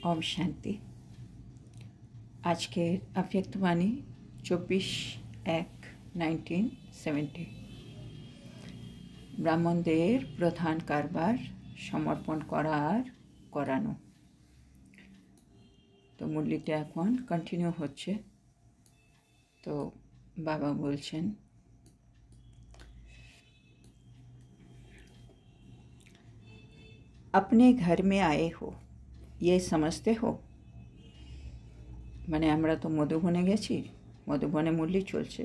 ओम शांति। आज के अव्यक्तवाणी 24/1/1970। ব্রাহ্মণদের প্রধান কারবার সমর্পণ করা আর করানো। তো মুরলিটা এখন কন্টিনিউ হচ্ছে। তো বাবা বলছেন, अपने घर में आए हो ये समझते हो। মানে আমরা তো মধুবনে গেছি, মধুবনে মুরলি চলছে।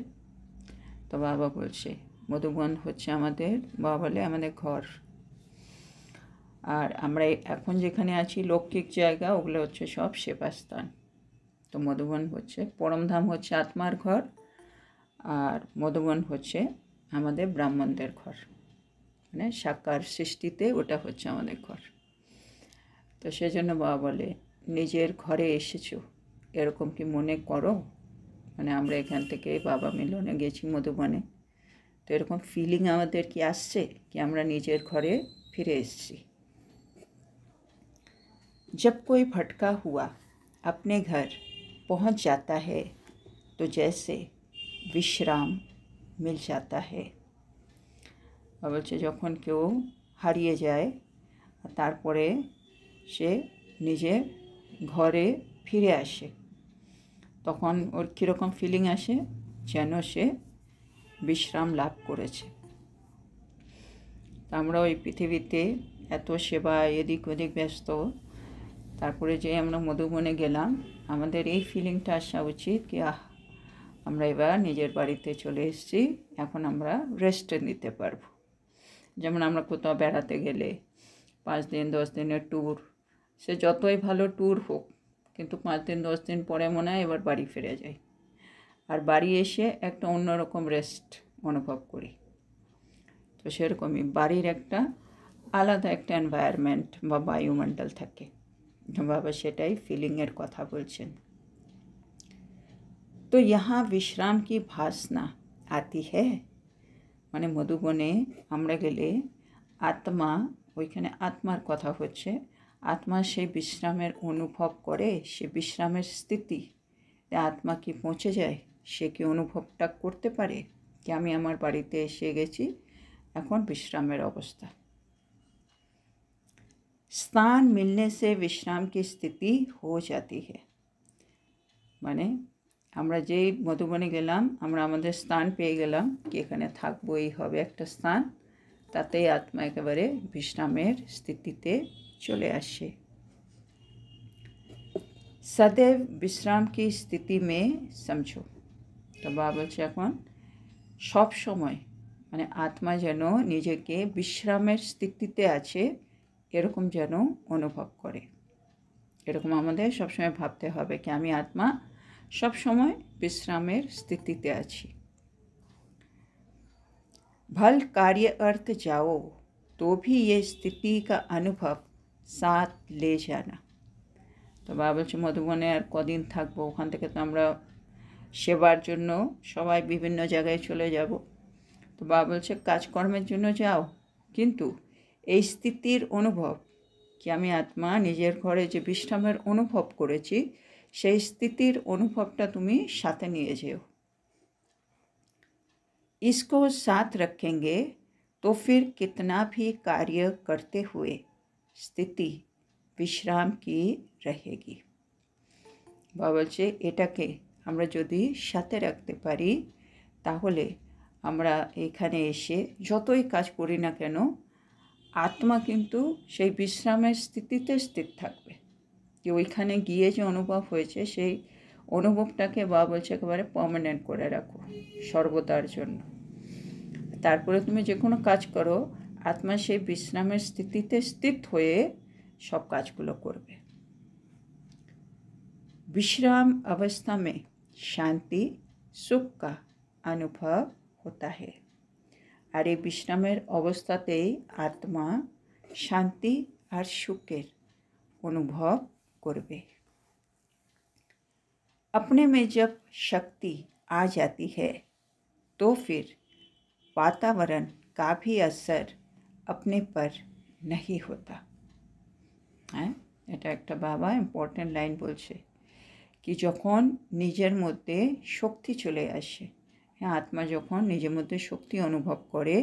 তো বাবা বলছে মধুবন হচ্ছে আমাদের, বাবা বলে আমাদের ঘর। আর আমরা এখন যেখানে আছি লৌকিক জায়গা, ওগুলো হচ্ছে সব সেবাস্থান। তো মধুবন হচ্ছে, পরমধাম হচ্ছে আত্মার ঘর, আর মধুবন হচ্ছে আমাদের ব্রাহ্মণদের ঘর, মানে সাকার সৃষ্টিতে ওটা হচ্ছে আমাদের ঘর। তো সেজন্য বাবা বলে নিজের ঘরে এসেছো এরকম কি মনে করো। মানে আমরা এখান থেকে বাবা মিলনে গেছি মধুবনে, তো এরকম ফিলিং আমাদের কি আসছে কি আমরা নিজের ঘরে ফিরে এসেছি। जब कोई भटका हुआ अपने घर पहुंच जाता है तो जैसे विश्राम मिल जाता है। বলছে যখন কেউ হারিয়ে যায় তারপরে সে নিজের ঘরে ফিরে আসে, তখন ওর কীরকম ফিলিং আসে, যেন সে বিশ্রাম লাভ করেছে। আমরা ওই পৃথিবীতে এত সেবা এদিক ওদিক ব্যস্ত, তারপরে যে আমরা মধুবনে গেলাম, আমাদের এই ফিলিংটা আসা উচিত কি আমরা এবার নিজের বাড়িতে চলে এসেছি, এখন আমরা রেস্ট নিতে পারবো। যেমন আমরা কোথাও বেড়াতে গেলে 5 দিন 10 দিনের ট্যুর, সে যতই ভালো ট্যুর হোক, কিন্তু 5 দিন 10 দিন পরে মনে হয় এবার বাড়ি ফিরে যাই, আর বাড়ি এসে একটা অন্যরকম রেস্ট অনুভব করি। তো সেরকমই বাড়ির একটা আলাদা একটা এনভায়রনমেন্ট বা বায়ুমণ্ডল থাকে। বাবা সেটাই ফিলিংয়ের কথা বলছেন। তো यहाँ विश्राम की भासना आती है। মানে মধুবনে আমরা গেলে আত্মা, ওইখানে আত্মার কথা হচ্ছে, আত্মা সেই বিশ্রামের অনুভব করে, সে বিশ্রামের স্থিতি আত্মা কি পৌঁছে যায়, সে কি অনুভবটা করতে পারে কি আমি আমার বাড়িতে এসে গেছি, এখন বিশ্রামের অবস্থা। स्थान मिलने से विश्राम की स्थिति हो जाती है। মানে আমরা যেই মধুবনে গেলাম, আমরা আমাদের স্থান পেয়ে গেলাম কি এখানে থাকবো, এই হবে একটা স্থান, তাতেই আত্মা একেবারে বিশ্রামের স্থিতিতে চলে আসে। सदैव विश्राम की स्थिति में समझो। তো বাবা বলছে এখন সব সময় মানে আত্মা যেন নিজেকে বিশ্রামের স্থিতিতে আছে এরকম যেন অনুভব করে। এরকম আমাদের সবসময় ভাবতে হবে কি আমি আত্মা सब समय विश्रामेर स्थितिते आछि। भल कार्य अर्थ जाओ तो भी ये स्थिति का अनुभव साथ ले जाना। तो बाबा বলছে মধুবনে আর কদিন থাকবো, ওখান থেকে তো আমরা সেবার জন্য সবাই বিভিন্ন জায়গায় চলে যাব। তো বাবা বলছে কাজকর্মের জন্য যাও, কিন্তু এই স্থিতির অনুভব কি আমি আত্মা নিজের ঘরে যে বিশ্রামের অনুভব করেছি সেই স্থিতির অনুভবটা তুমি সাথে নিয়ে যেও। इसको साथ रखेंगे तो फिर कितना भी कार्य करते हुए स्थिति विश्राम की रहेगी। বাবা বলছে এটাকে আমরা যদি সাথে রাখতে পারি তাহলে আমরা এখানে এসে যতই কাজ করি না কেন আত্মা কিন্তু সেই বিশ্রামের স্থিতিতে স্থির থাকবে। যে ওইখানে গিয়ে যে অনুভব হয়েছে সেই অনুভবটাকে বাবা বলছে একেবারে পার্মানেন্ট করে রাখো সর্বদার জন্য। তারপরে তুমি যে কোনো কাজ করো আত্মা সেই বিশ্রামের স্থিতিতে স্থিত হয়ে সব কাজগুলো করবে। विश्राम अवस्था में शांति सुख का अनुभव होता है। আর এই বিশ্রামের অবস্থাতেই আত্মা শান্তি আর সুখের অনুভব করবে। अपने में जब शक्ति आ जाती है तो फिर वातावरण का भी असर अपने पर नहीं होता है। এটা একটা বাবা ইম্পর্টেন্ট লাইন বলছে কি যখন নিজের মধ্যে শক্তি চলে আসে, হ্যাঁ, আত্মা যখন নিজের মধ্যে শক্তি অনুভব করে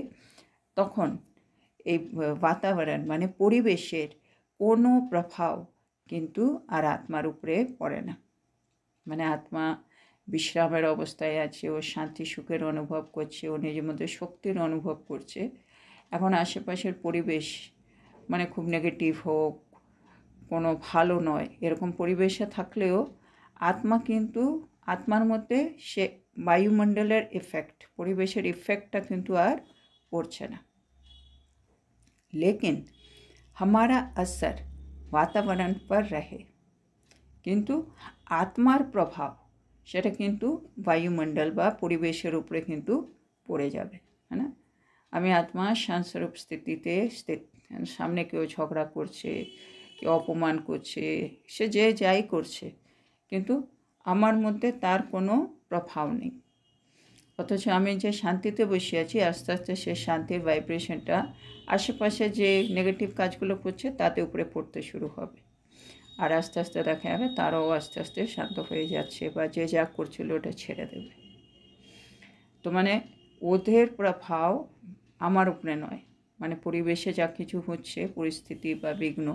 তখন এই বাতাবরণ মানে পরিবেশের কোনো প্রভাব কিন্তু আর আত্মার উপরে পড়ে না। মানে আত্মা বিশ্রামের অবস্থায় আছে, ও শান্তি সুখের অনুভব করছে, ও নিজের মধ্যে শক্তির অনুভব করছে। এখন আশেপাশের পরিবেশ মানে খুব নেগেটিভ হোক, কোনো ভালো নয়, এরকম পরিবেশে থাকলেও আত্মা কিন্তু আত্মার মধ্যে সে বায়ুমণ্ডলের ইফেক্ট, পরিবেশের ইফেক্টটা কিন্তু আর পড়ছে না। लेकिन हमारा असर वातावरण पर रहे, কিন্তু আত্মার প্রভাব সেটা কিন্তু বায়ুমণ্ডল বা পরিবেশের উপরে কিন্তু পড়ে যাবে, হ্যাঁ না? আমি আত্মা শান্তস্বরূপ স্থিতিতে সামনে কেউ ঝগড়া করছে, কেউ অপমান করছে, সে যে যাই করছে, কিন্তু আমার মধ্যে তার কোনো প্রভাব নেই। অথচ আমি যে শান্তিতে বসে আছি, আস্তে আস্তে সে শান্তির ভাইব্রেশনটা আশেপাশে যে নেগেটিভ কাজগুলো করছে তাতে উপরে পড়তে শুরু হবে। আর আস্তে আস্তে দেখা যাবে তারাও আস্তে আস্তে শান্ত হয়ে যাচ্ছে বা যে যা করছিল ওটা ছেড়ে দেবে। তো মানে ওদের প্রভাব আমার উপরে নয়, মানে পরিবেশে যা কিছু হচ্ছে পরিস্থিতি বা বিঘ্ন,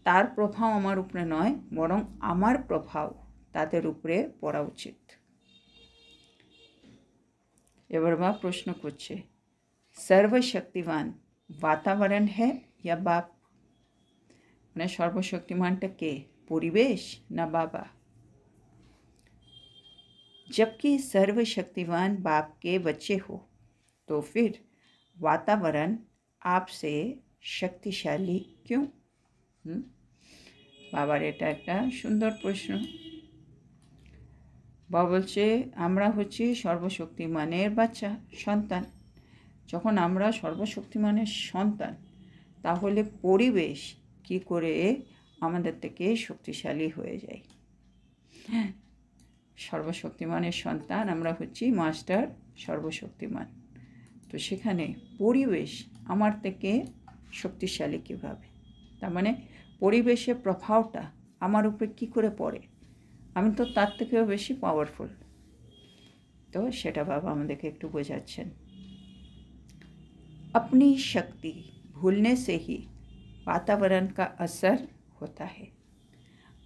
তার প্রভাব আমার উপরে নয়, বরং আমার প্রভাব তাদের উপরে পড়া উচিত। এবার বা প্রশ্ন করছে, সর্বশক্তিমান वातावरण है या बाप? মানে সর্বশক্তিমানটা কে, পরিবেশ না বাবা? जबकि सर्वशक्तिमान बाप के बच्चे हो तो फिर वातावरण आपसे शक्तिशाली क्यों? বাবার এটা একটা সুন্দর প্রশ্ন। বাবা বলছে আমরা হচ্ছি সর্বশক্তিমানের বাচ্চা, সন্তান। যখন আমরা সর্বশক্তিমানের সন্তান, তাহলে পরিবেশ কি করে আমাদের থেকে শক্তিশালী হয়ে যায়? সর্বশক্তিমানের সন্তান আমরা হচ্ছি, মাস্টার সর্বশক্তিমান। তো সেখানে পরিবেশ আমার থেকে শক্তিশালী কীভাবে? তার মানে পরিবেশের প্রভাবটা আমার উপরে কী করে পড়ে? আমি তো তার থেকেও বেশি পাওয়ারফুল। তো সেটা বাবা আমাদেরকে একটু বোঝাচ্ছেন। अपनी शक्ति भूलने से ही वातावरण का असर होता है।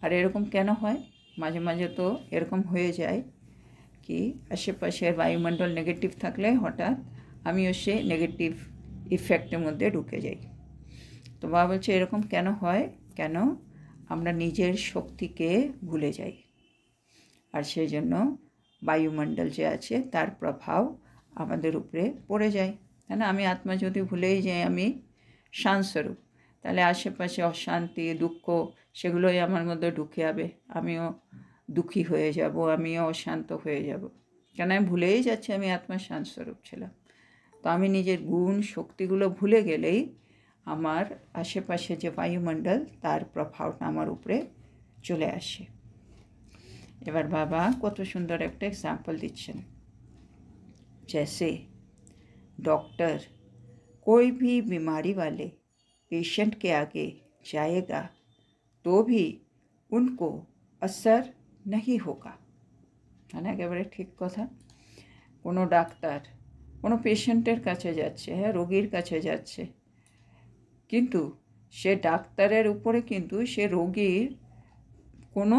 আর এরকম কেন হয়? মাঝে মাঝে তো এরকম হয়ে যায় কি আশেপাশের বায়ুমণ্ডল নেগেটিভ থাকলে হঠাৎ আমিও সে নেগেটিভ ইফেক্টের মধ্যে ঢুকে যাই। তো বাবা বলছে এরকম কেন হয়? কেন আমরা নিজের শক্তিকে ভুলে যাই, আর সেই জন্য বায়ুমণ্ডল যে আছে তার প্রভাব আমাদের উপরে পড়ে যায়। তাই না? আমি আত্মা যদি ভুলেই যাই আমি শান্তস্বরূপ, তাহলে আশেপাশে অশান্তি দুঃখ সেগুলোই আমার মধ্যে ঢুকে যাবে, আমিও দুঃখী হয়ে যাব, আমিও অশান্ত হয়ে যাব। কেন আমি ভুলেই যাচ্ছি আমি আত্মা শান্তস্বরূপ ছিলাম। তো আমি নিজের গুণ শক্তিগুলো ভুলে গেলেই আমার আশেপাশে যে বায়ুমণ্ডল তার প্রভাবটা আমার উপরে চলে আসে। এবার বাবা কত সুন্দর একটা এক্সাম্পল দিচ্ছেন। जैसे डॉक्टर कोई भी बीमारी वाले पेशेंट के आगे जाएगा तो भी उनको असर नहीं होगा, है ना? একেবারে ঠিক কথা। কোনো ডাক্তার কোনো পেশেন্টের কাছে যাচ্ছে, হ্যাঁ, রোগীর কাছে যাচ্ছে, কিন্তু সে ডাক্তারের উপরে কিন্তু সে রোগীর কোনো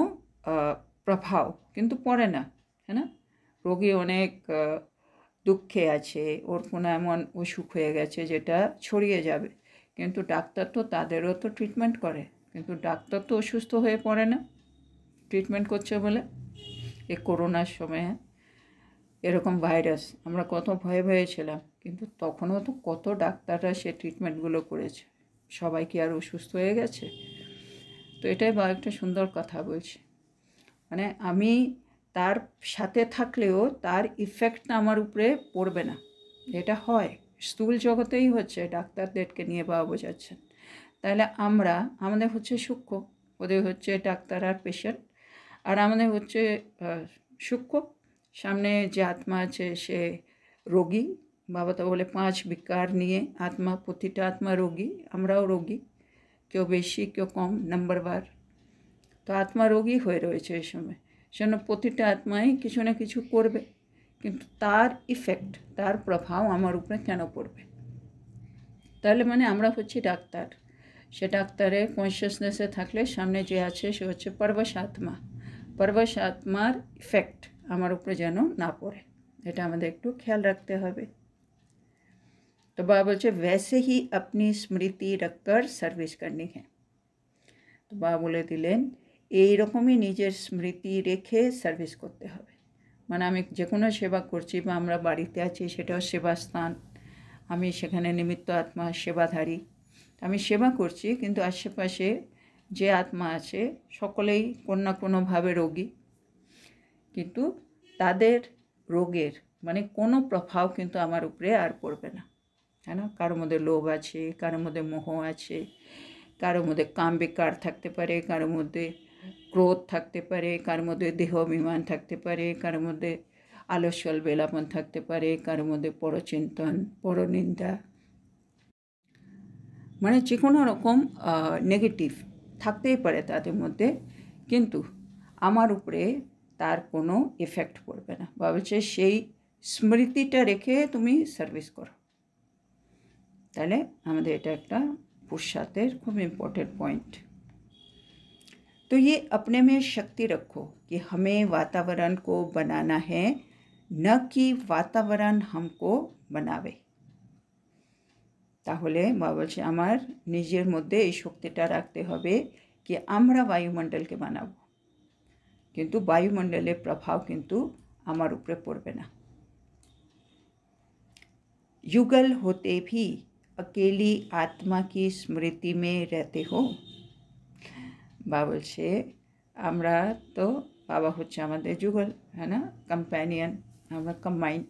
প্রভাব কিন্তু পড়ে না, হ্যাঁ না? রোগী অনেক দুঃখে আছে, ওর কোনো এমন অসুখ হয়ে গেছে যেটা ছড়িয়ে যাবে, কিন্তু ডাক্তার তো তাদেরও তো ট্রিটমেন্ট করে, কিন্তু ডাক্তার তো অসুস্থ হয়ে পড়ে না ট্রিটমেন্ট করছে বলে। এই করোনার সময় এরকম ভাইরাস আমরা কত ভয়ে ভয়ে ছিলাম, কিন্তু তখনও তো কত ডাক্তাররা সে ট্রিটমেন্টগুলো করেছে, সবাই কি আর অসুস্থ হয়ে গেছে? তো এটাই বা একটা সুন্দর কথা বলছে, মানে আমি তার সাথে থাকলেও তার ইফেক্টটা আমার উপরে পড়বে না। এটা হয় স্থূল জগতেই হচ্ছে, ডাক্তারদেরকে নিয়ে বাবা বোঝাচ্ছেন। তাহলে আমাদের হচ্ছে সূক্ষ্ম, ওদের হচ্ছে ডাক্তার আর পেশেন্ট, আর আমাদের হচ্ছে সূক্ষ্ম। সামনে যে আত্মা আছে সে রোগী। বাবা তো বলে 5 বিকার নিয়ে আত্মা, প্রতিটা আত্মা রোগী, আমরাও রোগী। কেউ বেশি কেউ কম নাম্বারবার। তো আত্মা রোগী হয়ে রয়েছে এই সময়, সেজন্য প্রতিটা আত্মাই কিছু না কিছু করবে, কিন্তু তার ইফেক্ট, তার প্রভাব আমার উপরে কেন পড়বে? তাহলে মানে আমরা হচ্ছি ডাক্তার, সে ডাক্তারের কনসিয়াসনেসে থাকলে সামনে যে আছে সে হচ্ছে পরবশ আত্মা, পরবশ আত্মার ইফেক্ট আমার উপরে যেন না পড়ে, এটা আমাদের একটু খেয়াল রাখতে হবে। তো বাবা বলছে वैसे ही अपनी स्मृति रखकर সার্ভিস करनी है। তো বাবা বলে দিলেন এইরকমই নিজের স্মৃতি রেখে সার্ভিস করতে হবে। মানে আমি যে কোনো সেবা করছি বা আমরা বাড়িতে আছি সেটাও সেবা স্থান, আমি সেখানে নিমিত্ত আত্মা, সেবাধারী, আমি সেবা করছি, কিন্তু আশেপাশে যে আত্মা আছে সকলেই কোনো না কোনোভাবে রোগী, কিন্তু তাদের রোগের মানে কোনো প্রভাব কিন্তু আমার উপরে আর পড়বে না, তাই না? কারোর মধ্যে লোভ আছে, কারোর মধ্যে মোহ আছে, কারোর মধ্যে কাম বিকার থাকতে পারে, কারোর মধ্যে ক্রোধ থাকতে পারে, কারোর মধ্যে দেহ অভিমান থাকতে পারে, কারোর মধ্যে আলস্যল বেলাপন থাকতে পারে, কারোর মধ্যে পরচিন্তন, পরনিন্দা, মানে যে কোনো রকম নেগেটিভ থাকতেই পারে তাদের মধ্যে, কিন্তু আমার উপরে তার কোনো এফেক্ট পড়বে না। বলছে সেই স্মৃতিটা রেখে তুমি সার্ভিস করো। তাহলে আমাদের এটা একটা पुरुषार्थ खूब इम्पोर्टेंट पॉइंट। तो ये अपने में शक्ति रखो कि हमें वातावरण को बनाना है, न कि वातावरण हमको बनावे। তাহলে বাবা বলছে আমার নিজের মধ্যে এই শক্তিটা রাখতে হবে कि আমরা বায়ুমণ্ডলকে বানাবো, কিন্তু বায়ুমণ্ডলের প্রভাব কিন্তু আমার উপরে পড়বে না। युगल होते भी अकेली आत्मा की स्मृति में रहते हो। बाबा বলছে আমরা তো বাবা হচ্ছে আমাদের যুগল, है ना, কম্প্যানিয়ন, আমরা কম্বাইন্ড।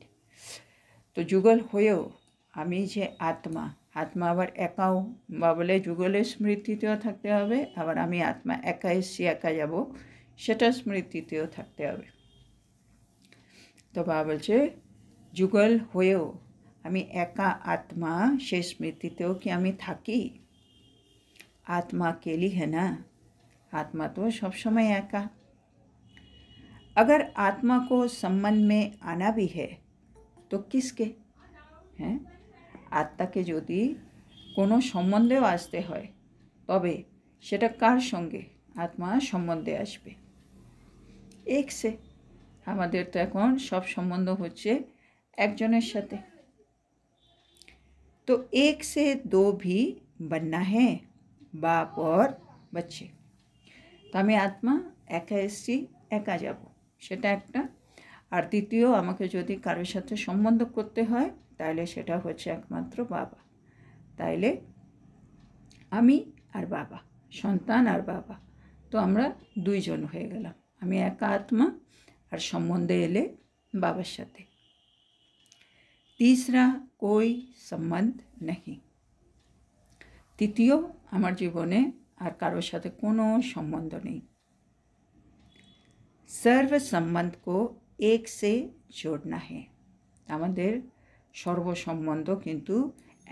তো যুগল হয়েও আমি যে আত্মা, আত্মা আবার একাও, বাবা বলে যুগলের স্মৃতিতেও থাকতে হবে, আবার আমি আত্মা একা এসছি একা যাব সেটা স্মৃতিতেও থাকতে হবে। তো বাবা বলছে যুগল হয়েও আমি একা आत्मा সেই স্মৃতিতেও কি আমি থাকি? आत्मा अकेली है ना, आत्मा तो सब समय एका। अगर आत्मा को संबंध में आना भी है तो किसके हैं? আত্মাকে যদি কোনো সম্বন্ধেও আসতে হয় তবে সেটা কার সঙ্গে আত্মা সম্বন্ধে আসবে? এক সে। আমাদের তো এখন সব সম্বন্ধ হচ্ছে একজনের সাথে। तो एक से दो भी बनना है, बाप और बच्चे। तो আমি আত্মা একা এসছি একা যাব সেটা একটা, আর দ্বিতীয় আমাকে যদি কারোর সাথে সম্বন্ধ করতে হয় তাহলে সেটা হচ্ছে একমাত্র বাবা। তাইলে আমি আর বাবা, সন্তান আর বাবা, তো আমরা দুইজন হয়ে গেলাম। আমি একা আত্মা আর সম্বন্ধে এলে বাবার সাথে। तीसरा कोई संबंध नहीं। তৃতীয় আমার জীবনে আর কারোর সাথে কোনো সম্বন্ধ নেই। सर्व संबंध को एक से जोड़ना है। আমাদের সর্ব সম্বন্ধ কিন্তু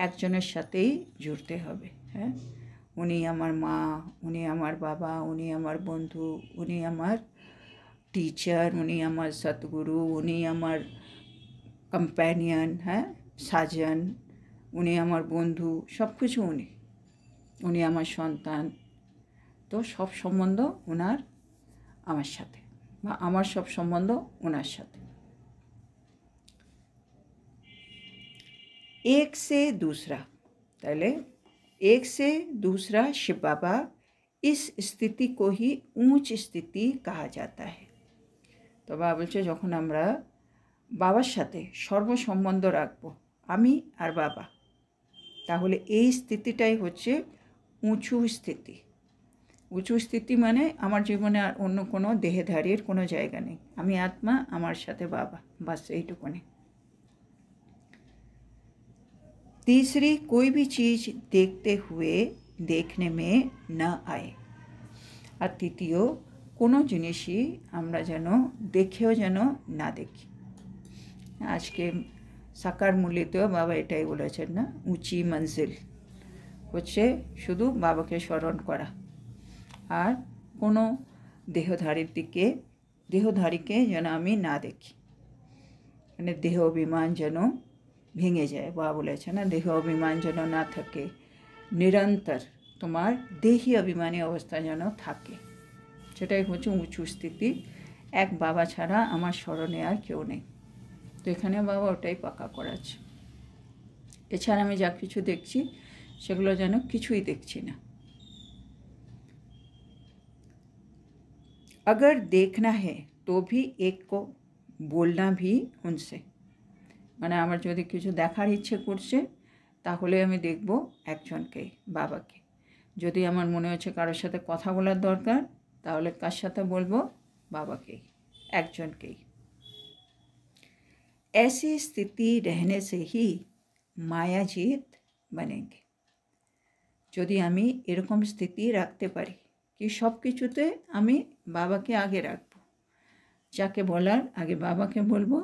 একজনের সাথেই জুড়তে হবে। হ্যাঁ, উনি আমার মা, উনি আমার বাবা, উনি আমার বন্ধু, উনি আমার টিচার, উনি আমার সদ্গুরু, উনি আমার কম্প্যানিয়ন, হ্যাঁ, সাজন, উনি আমার বন্ধু, সব কিছু উনি, উনি আমার সন্তান। তো সব সম্বন্ধ ওনার আমার সাথে, বা আমার সব সম্বন্ধ ওনার সাথে। एक से दूसरा, তাহলে एक से दूसरा शिव बाबा, इस स्थिति को ही ऊंच स्थिति कहा जाता है। তো বাবা বলছে যখন আমরা বাবার সাথে সর্বসম্বন্ধ রাখবো আমি আর বাবা, তাহলে এই স্থিতিটাই হচ্ছে উঁচু স্থিতি। উঁচু স্থিতি মানে আমার জীবনে আর অন্য কোনো দেহধারীর কোনো জায়গা নেই, আমি আত্মা, আমার সাথে বাবা, বাস এইটুকুনি। तीसरी कोई भी चीज़ देखते हुए देखने में न आए। আর তৃতীয় কোনো জিনিসই আমরা যেন দেখেও যেন না দেখি। আজকে সাকার মূল্যতেও বাবা এটাই বলেছেন না, উঁচি মঞ্জিল, হচ্ছে শুধু বাবাকে স্মরণ করা, আর কোনো দেহধারীকে যেন আমি না দেখি, মানে দেহ অভিমান যেন ভেঙে যায়। বাবা বলেছে না, দেহ অভিমান যেন না থাকে, নিরন্তর তোমার দেহি অভিমানী অবস্থা যেন থাকে, সেটাই হচ্ছে উঁচু স্থিতি। এক বাবা ছাড়া আমার স্মরণে আর কেউ নেই। তো এখানে বাবা ওটাই পাকা করাচ্ছে। এছাড়া আমি যা কিছু দেখছি সেগুলো যেন কিছুই দেখছি না। अगर देखना है तो भी एक को बोलना भी उनसे, মানে আমার যদি কিছু দেখার ইচ্ছে করছে তাহলে আমি দেখব একজনকেই, বাবাকে। যদি আমার মনে হচ্ছে কারোর সাথে কথা বলার দরকার, তাহলে কার সাথে বলবো? বাবাকেই, একজনকেই। ऐसी स्थिति रहने से ही माया जीत बनेंगे। যদি আমি এরকম স্থিতি রাখতে পারি কি সব কিছুতে আমি বাবাকে আগে রাখবো, যাকে বলার আগে বাবাকে বলবো,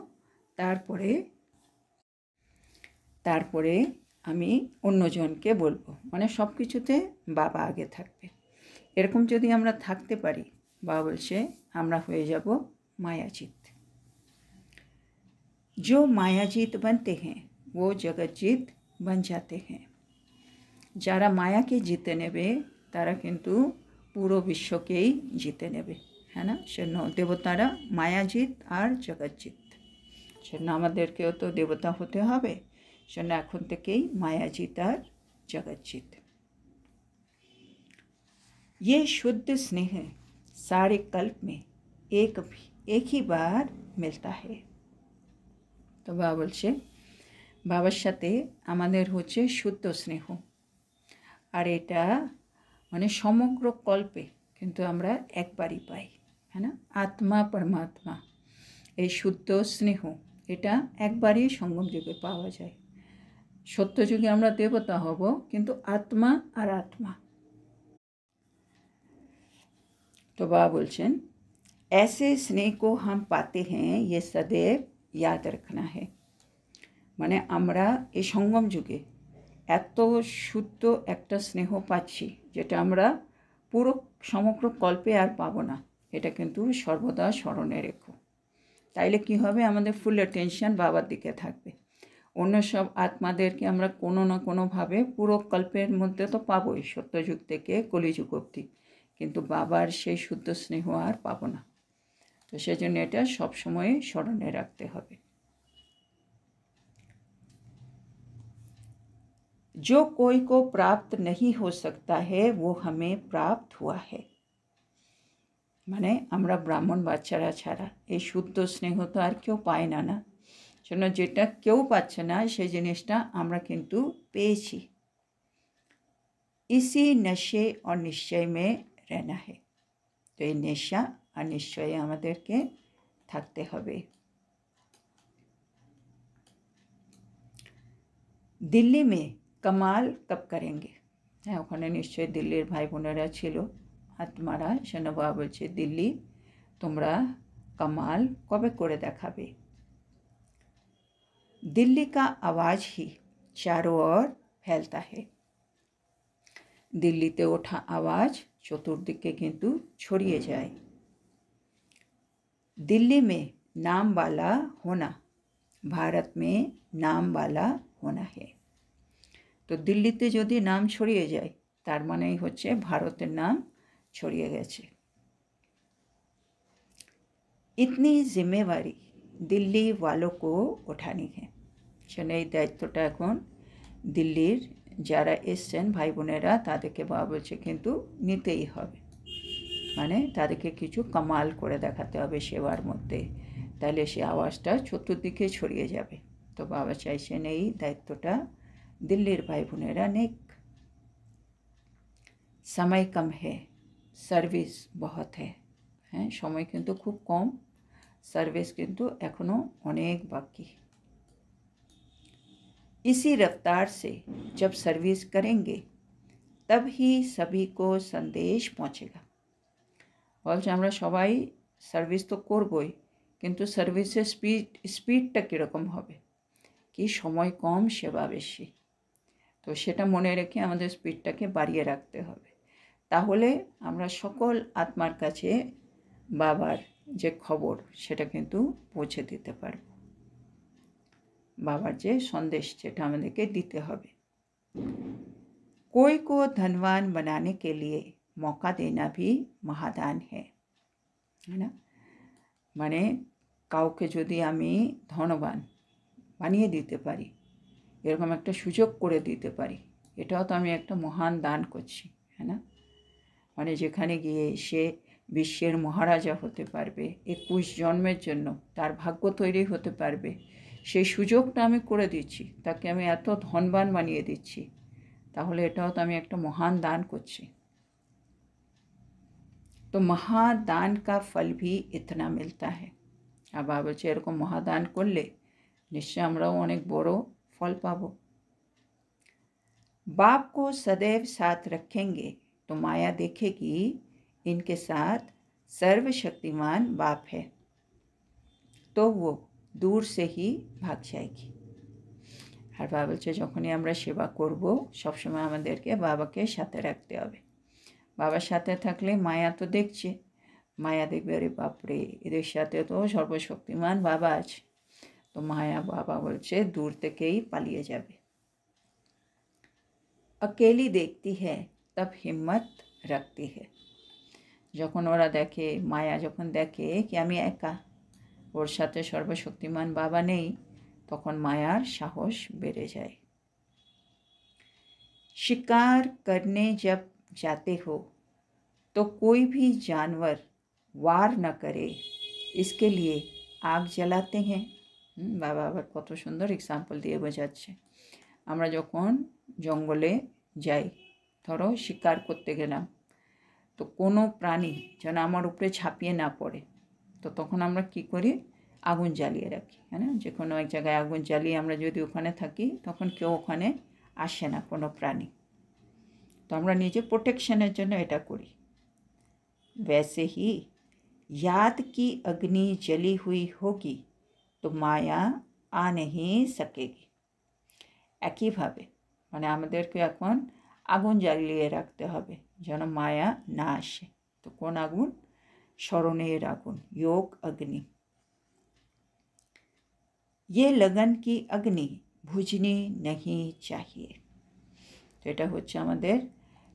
তারপরে আমি অন্যজনকে বলবো, মানে সব কিছুতে বাবা আগে থাকবে। এরকম যদি আমরা থাকতে পারি, বাবা বলছে আমরা হয়ে যাব মায়াজিত। जो मायाजीत बनते हैं वो जगतजीत बन जाते हैं। যারা মায়াকে জিতে নেবে তারা কিন্তু পুরো বিশ্বকেই জিতে নেবে, হ্যাঁ না? সেজন্য দেবতারা মায়াজিত আর জগৎজিত, সেজন্য আমাদেরকেও তো দেবতা হতে হবে, সেজন্য এখন থেকেই মায়াজিত আর जगतजीत। ये शुद्ध स्नेह सारे कल्प में एक ही बार मिलता है। তো বাবা বলছে বাবার সাথে আমাদের হচ্ছে শুদ্ধ স্নেহ, আর এটা মানে সমগ্র কল্পে কিন্তু আমরা একবারই পাই, হ্যাঁ না? আত্মা পরমাত্মা, এই শুদ্ধ স্নেহ এটা একবারই সঙ্গম যুগে পাওয়া যায়। সত্য যুগে আমরা দেবতা হব, কিন্তু আত্মা আর আত্মা। তো বাবা বলছেন ऐसे स्नेह को हम पाते हैं ये सदैव याद रखना है। মানে আমরা এই সঙ্গম যুগে এত শুদ্ধ একটা স্নেহ পাচ্ছি যেটা আমরা পুরো সমগ্র কল্পে আর পাবো না, এটা কিন্তু সর্বদা স্মরণে রেখো। তাইলে কি হবে? আমাদের ফুল অ্যাটেনশন বাবার দিকে থাকবে। অন্য সব আত্মাদেরকে আমরা কোনো না কোনোভাবে পুরো কল্পের মধ্যে তো পাবোই, সত্যযুগ থেকে কলিযুগ অবধি, কিন্তু বাবার সেই শুদ্ধ স্নেহ আর পাবো না। তো সেজন্য এটা সবসময় স্মরণে রাখতে হবে। जो कोई को प्राप्त नहीं हो सकता है वो हमें प्राप्त हुआ है। মানে আমরা ব্রাহ্মণ বাচ্চারা ছাড়া এই শুদ্ধ স্নেহ তো আর কেউ পায় না, না? জন্য যেটা কেউ পাচ্ছে না সেই জিনিসটা আমরা কিন্তু পেয়েছি। इसी नशे और निश्चय में रहना है। তো এই নেশা আর নিশ্চয়ে আমাদেরকে থাকতে হবে। দিল্লি মে কামাল কব করেঙ্গে। হ্যাঁ, ওখানে নিশ্চয়ই দিল্লির ভাই বোনেরা ছিল আত্মারা, সেন বাবা বলছে দিল্লি তোমরা কামাল কবে করে দেখাবে। দিল্লি কা আওয়াজ হি চারো ওর ফেলতা হে। দিল্লিতে ওঠা আওয়াজ চতুর্দিকে কিন্তু ছড়িয়ে যায়। दिल्ली में नाम वाला होना भारत में नाम वाला होना है। তো দিল্লিতে যদি নাম ছড়িয়ে যায় তার মানেই হচ্ছে ভারতের নাম ছড়িয়ে গেছে। इतनी जिम्मेवारी दिल्ली वालों को उठानी है। সেজন্য এই দায়িত্বটা এখন দিল্লির যারা এসছেন ভাই বোনেরা তাদেরকে বাবা বলছে কিন্তু নিতেই হবে, মানে তাদেরকে কিছু কামাল করে দেখাতে হবে সেবার মধ্যে, তাহলে সে আওয়াজটা চতুর্দিকে ছড়িয়ে যাবে। তো বাবা চাইছেন এই দায়িত্বটা দিল্লির ভাই বোনেরা নেক। সময় কম হে সার্ভিস বহুত হে। হ্যাঁ, সময় কিন্তু খুব কম, সার্ভিস কিন্তু এখনও অনেক বাকি। इसी रफ्तार से जब सर्विस करेंगे तब ही सभी को संदेश पहुंचेगा। বলছে আমরা সবাই সার্ভিস তো করবই, কিন্তু সার্ভিসের স্পিডটা কীরকম হবে? কি সময় কম সেবা বেশি। তো সেটা মনে রেখে আমাদের স্পিডটাকে বাড়িয়ে রাখতে হবে, তাহলে আমরা সকল আত্মার কাছে বাবার যে খবর সেটা কিন্তু পৌঁছে দিতে পারব। বাবার যে সন্দেশ যেটা আমাদেরকে দিতে হবে। कोई को धनवान बनाने के लिए मौका देना भी महादान है ना। মানে কাউকে যদি আমি ধনবান বানিয়ে দিতে পারি, এরকম একটা সুযোগ করে দিতে পারি, এটাও তো আমি একটা মহান দান করছি, হ্যাঁ না। মানে যেখানে গিয়ে সে বিশ্বের মহারাজা হতে পারবে, 21 জন্মের জন্য তার ভাগ্য তৈরি হতে পারবে, সেই সুযোগটা আমি করে দিচ্ছি, তাকে আমি এত ধনবান বানিয়ে দিচ্ছি, তাহলে এটাও তো আমি একটা মহান দান করছি। তো মহাদান কা ফল ভি ইতনা মিলতা है। আর বাবা বলছে এরকম মহাদান করলে নিশ্চয় আমরাও অনেক বড় ফল পাব। बाप को सदैव साथ रखेंगे तो माया देखेगी इनके साथ सर्वशक्तिमान बाप है, तो वो दूर से ही भाग जाएगी। আর বাবা বলছে যখনই আমরা সেবা করব সবসময় আমাদেরকে বাবাকে সাথে রাখতে হবে। বাবার সাথে থাকলে মায়া তো দেখছে, মায়া দেখবে আরে বাপরে এদের সাথে তো সর্বশক্তিমান বাবা আছে, তো মায়া বাবা বলছে দূর থেকেই পালিয়ে যাবে। अकेली देखती है तब हिम्मत रखती है। যখন ওরা দেখে, মায়া যখন দেখে কি আমি একা, ওর সাথে সর্বশক্তিমান বাবা নেই, তখন মায়ার সাহস বেড়ে যায়। शिकार करने जब जाते हो तो कोई भी जानवर वार न करे, इसके लिए आग जलाते हैं। বাবা আবার কত সুন্দর এক্সাম্পল দিয়ে বোঝাচ্ছে। আমরা যখন জঙ্গলে যাই, ধরো শিকার করতে গেলাম, তো কোনো প্রাণী যেন আমার উপরে ঝাঁপিয়ে না পড়ে, তো তখন আমরা কি করি, আগুন জ্বালিয়ে রাখি, হ্যাঁ না। যে কোনো এক জায়গায় আগুন জ্বালিয়ে আমরা যদি ওখানে থাকি, তখন কেউ ওখানে আসে না, কোনো প্রাণী। তো আমরা নিজে প্রোটেকশনের জন্য এটা করি। वैसे ही याद की अग्नि जली हुई होगी तो माया आ नहीं सकेगी। একইভাবে মানে আমাদেরকে এখন আগুন জ্বালিয়ে রাখতে হবে যেন মায়া না আসে। তো কোন আগুন? স্মরণের আগুন, योग अग्नि। ये लगन की अग्नि बुझनी नहीं चाहिए। তো এটা হচ্ছে আমাদের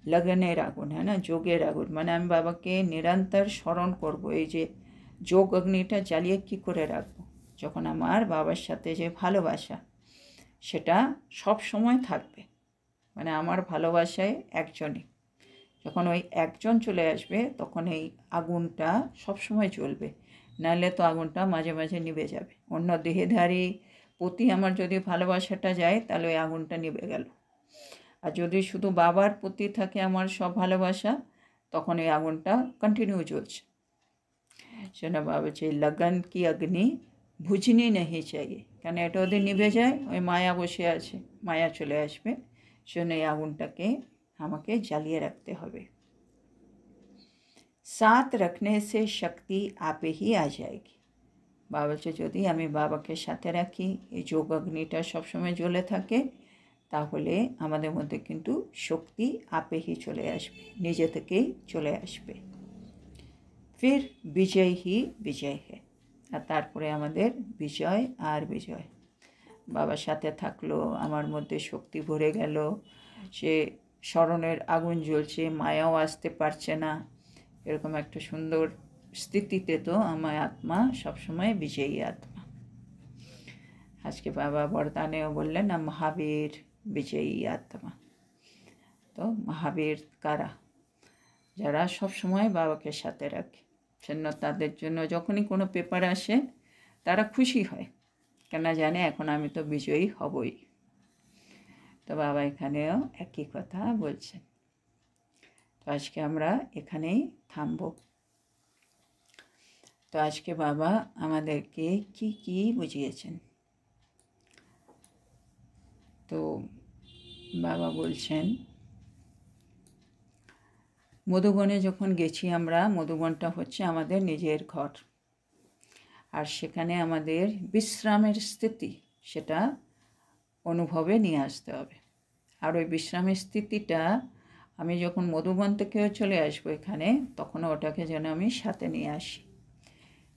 লগনের আগুন, হ্যাঁ না, যোগের আগুন। মানে আমি বাবাকে নিরন্তর স্মরণ করব। এই যে যোগ অগ্নিটা জ্বালিয়ে কী করে রাখবো? যখন আমার বাবার সাথে যে ভালোবাসা সেটা সব সময় থাকবে। মানে আমার ভালোবাসায় একজনই, যখন ওই একজন চলে আসবে তখন এই আগুনটা সবসময় জ্বলবে, নাহলে তো আগুনটা মাঝে মাঝে নিভে যাবে। অন্য দেহধারী প্রতি আমার যদি ভালোবাসাটা যায় তাহলে ওই আগুনটা নিভে গেল। আর যদি শুধু বাবার প্রতি থাকে আমার সব ভালোবাসা, তখন এই আগুনটা কন্টিনিউ জ্বলছে। সেটা বাবা বলছে লগন কি অগ্নি বুঝনি नहीं चाहिए। কেন এটা ওদের নিভে যায়, ওই মায়া বসে আছে, মায়া চলে আসবে, সেজন্য এই আগুনটাকে আমাকে জ্বালিয়ে রাখতে হবে। साथ रखने से शक्ति आपे ही आ जाएगी। বাবা বলছে যদি আমি বাবাকে সাথে রাখি, এই যোগ অগ্নিটা সবসময় জ্বলে থাকে, তাহলে আমাদের মধ্যে কিন্তু শক্তি আপে হি চলে আসবে, নিজে থেকেই চলে আসবে। ফির বিজয় হি বিজয় হে। আর তারপরে আমাদের বিজয় আর বিজয়। বাবার সাথে থাকলো, আমার মধ্যে শক্তি ভরে গেল, সে স্মরণের আগুন জ্বলছে, মায়াও আসতে পারছে না, এরকম একটা সুন্দর স্থিতিতে তো আমার আত্মা সবসময় বিজয়ী আত্মা। আজকে বাবা বরদানেও বললেন না মহাবীর বিজয়ী আত্মা। তো মহাবীর কারা? যারা সবসময় বাবাকে সাথে রাখে। সেজন্য তাদের জন্য যখনই কোনো পেপার আসে তারা খুশি হয়, কেন জানে এখন আমি তো বিজয়ী হবই। তো বাবা এখানেও একই কথা বলছেন। তো আজকে আমরা এখানেই থামব। তো আজকে বাবা আমাদেরকে কি কি বুঝিয়েছেন? তো বাবা বলছেন মধুবনে যখন গেছি আমরা, মধুবনটা হচ্ছে আমাদের নিজের ঘর, আর সেখানে আমাদের বিশ্রামের স্থিতি সেটা অনুভবে নিয়ে আসতে হবে। আর ওই বিশ্রামের স্থিতিটা আমি যখন মধুবন থেকেও চলে আসবো এখানে, তখন ওটাকে যেন আমি সাথে নিয়ে আসি।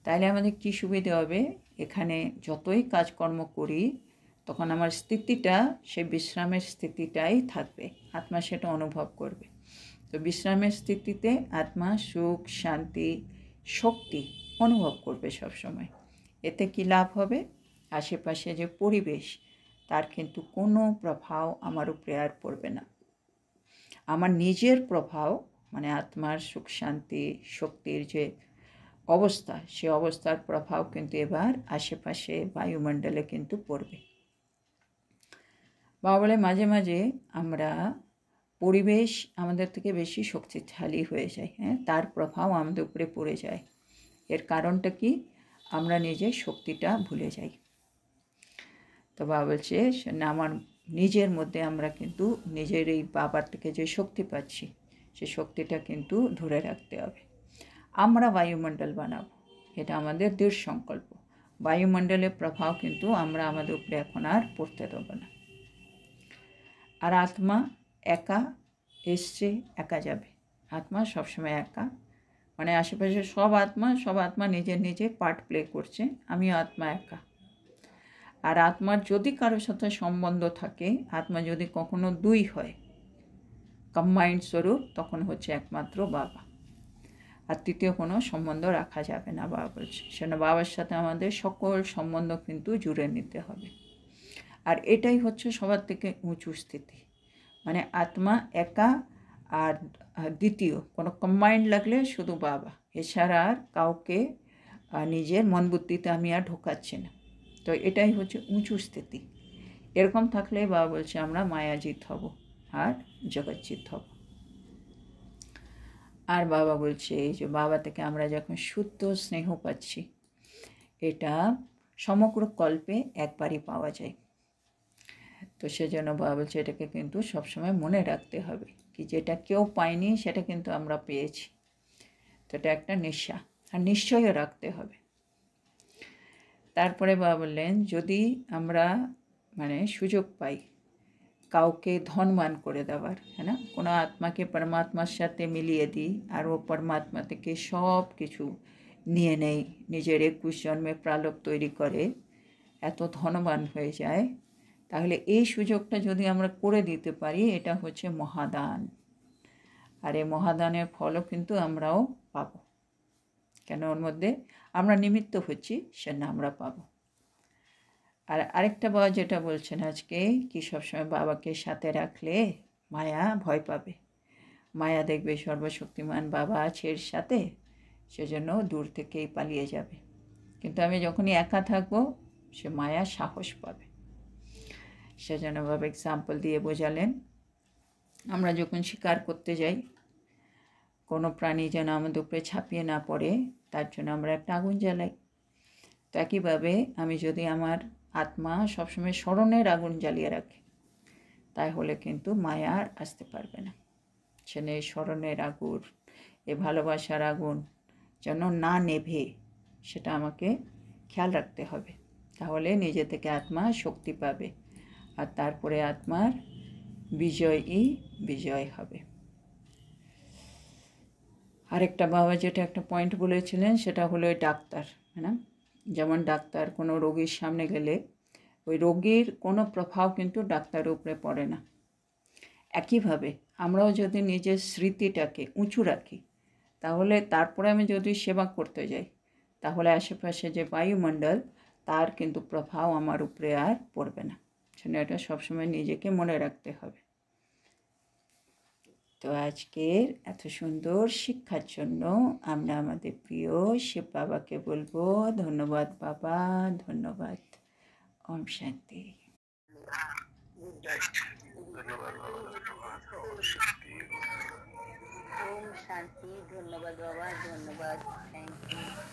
তাইলে আমাদের কী সুবিধে হবে, এখানে যতই কাজকর্ম করি তখন আমার স্থিতিটা সেই বিশ্রামের স্থিতিটাই থাকবে, আত্মা সেটা অনুভব করবে। তো বিশ্রামের স্থিতিতে আত্মা সুখ, শান্তি, শক্তি অনুভব করবে সবসময়। এতে কী লাভ হবে, আশেপাশে যে পরিবেশ তার কিন্তু কোনো প্রভাব আমার উপরে আর পড়বে না। আমার নিজের প্রভাব, মানে আত্মার সুখ, শান্তি, শক্তির যে অবস্থা, সে অবস্থার প্রভাব কিন্তু এবার আশেপাশে বায়ুমণ্ডলে কিন্তু পড়বে। বা বলে মাঝে মাঝে আমরা পরিবেশ আমাদের থেকে বেশি শক্তিশালী হয়ে যায়, হ্যাঁ, তার প্রভাব আমাদের উপরে পড়ে যায়। এর কারণটা কি, আমরা নিজের শক্তিটা ভুলে যাই। তো বাবা বলছে না, আমার নিজের মধ্যে আমরা কিন্তু নিজের এই বাবার থেকে যে শক্তি পাচ্ছি, সে শক্তিটা কিন্তু ধরে রাখতে হবে। আমরা বায়ুমণ্ডল বানাবো, এটা আমাদের দৃঢ় সংকল্প। বায়ুমণ্ডলের প্রভাব কিন্তু আমরা আমাদের উপরে এখন আর পড়তে দেবো না। আর আত্মা একা এসছে, একা যাবে। আত্মা সবসময় একা, মানে আশেপাশে সব আত্মা নিজের নিজে পার্ট প্লে করছে, আমিও আত্মা একা। আর আত্মার যদি কারোর সাথে সম্বন্ধ থাকে, আত্মা যদি কখনো দুই হয়, কম্বাইন্ড স্বরূপ, তখন হচ্ছে একমাত্র বাবা। আর তৃতীয় কোনো সম্বন্ধ রাখা যাবে না, বাবা বলছে। সেটা বাবার সাথে আমাদের সকল সম্বন্ধ কিন্তু জুড়ে নিতে হবে। আর এটাই হচ্ছে সবার থেকে উঁচু স্থিতি, মানে আত্মা একা, আর দ্বিতীয় কোনো কম্বাইন্ড লাগলে শুধু বাবা, এছাড়া আর কাউকে নিজের মন বুদ্ধিতে আমি আর ঢোকাচ্ছি না। তো এটাই হচ্ছে উঁচু স্থিতি। এরকম থাকলে বাবা বলছে আমরা মায়াজিৎ হব আর জগৎজিৎ হব। আর বাবা বলছে এই যে বাবা থেকে আমরা যখন শুদ্ধ স্নেহ পাচ্ছি, এটা সমগ্র কল্পে একবারই পাওয়া যায়। তো সেজন্য বাবা বলছে এটাকে কিন্তু সবসময় মনে রাখতে হবে, কি যেটা কেউ পায়নি সেটা কিন্তু আমরা পেয়েছি। তো এটা একটা নেশা, আর নিশ্চয়ই রাখতে হবে। তারপরে বাবা বললেন যদি আমরা মানে সুযোগ পাই কাউকে ধনবান করে দেওয়ার, হ্যাঁ না, কোনো আত্মাকে পরমাত্মার সাথে মিলিয়ে দিই, আর ও পরমাত্মা থেকে সব কিছু নিয়ে নেই, নিজের 21 জন্মে প্রালোক তৈরি করে এত ধনবান হয়ে যায়, তাহলে এই সুযোগটা যদি আমরা করে দিতে পারি, এটা হচ্ছে মহাদান। আর এই মহাদানের ফলও কিন্তু আমরাও পাবো, কেন ওর মধ্যে আমরা নিমিত্ত হচ্ছি, সেটা আমরা পাবো। আর আরেকটা বাবা যেটা বলছেন আজকে, কি সবসময় বাবাকে সাথে রাখলে মায়া ভয় পাবে, মায়া দেখবে সর্বশক্তিমান বাবা আছে এর সাথে, সেজন্য দূর থেকেই পালিয়ে যাবে। কিন্তু আমি যখনই একা থাকবো, সে মায়া সাহস পাবে। সেজন্য বাবা এক্সাম্পল দিয়ে বোঝালেন, আমরা যখন শিকার করতে যাই, কোনো প্রাণী যেন আমাদের উপরে ছাপিয়ে না পড়ে, তার জন্য আমরা একটা আগুন জ্বালাই। তো একইভাবে আমি যদি আমার আত্মা সবসময় স্মরণের আগুন জ্বালিয়ে রাখে, তাহলে কিন্তু মায়া আর আসতে পারবে না। সেখানে স্মরণের আগুন, এ ভালোবাসার আগুন যেন না নেভে, সেটা আমাকে খেয়াল রাখতে হবে। তাহলে নিজে থেকে আত্মা শক্তি পাবে, আর তারপরে আত্মার বিজয় হবে। আরেকটা বাবা যেটা একটা পয়েন্ট বলেছিলেন, সেটা হলো ডাক্তার, হ্যাঁ না, যেমন ডাক্তার কোনো রোগীর সামনে গেলে ওই রোগীর কোনো প্রভাব কিন্তু ডাক্তারের উপরে পড়ে না। একইভাবে আমরাও যদি নিজের স্মৃতিটাকে উঁচু রাখি, তাহলে তারপরে আমি যদি সেবা করতে যাই, তাহলে আশেপাশে যে বায়ুমণ্ডল, তার কিন্তু প্রভাব আমার উপরে আর পড়বে না। সেজন্য এটা সবসময় নিজেকে মনে রাখতে হবে। তো আজকের এত সুন্দর শিক্ষার জন্য আমরা আমাদের প্রিয় শিব বাবাকে বলবো ধন্যবাদ বাবা, ধন্যবাদ। ওম শান্তি। ওম শান্তি। ধন্যবাদ বাবা, ধন্যবাদ, থ্যাংক ইউ।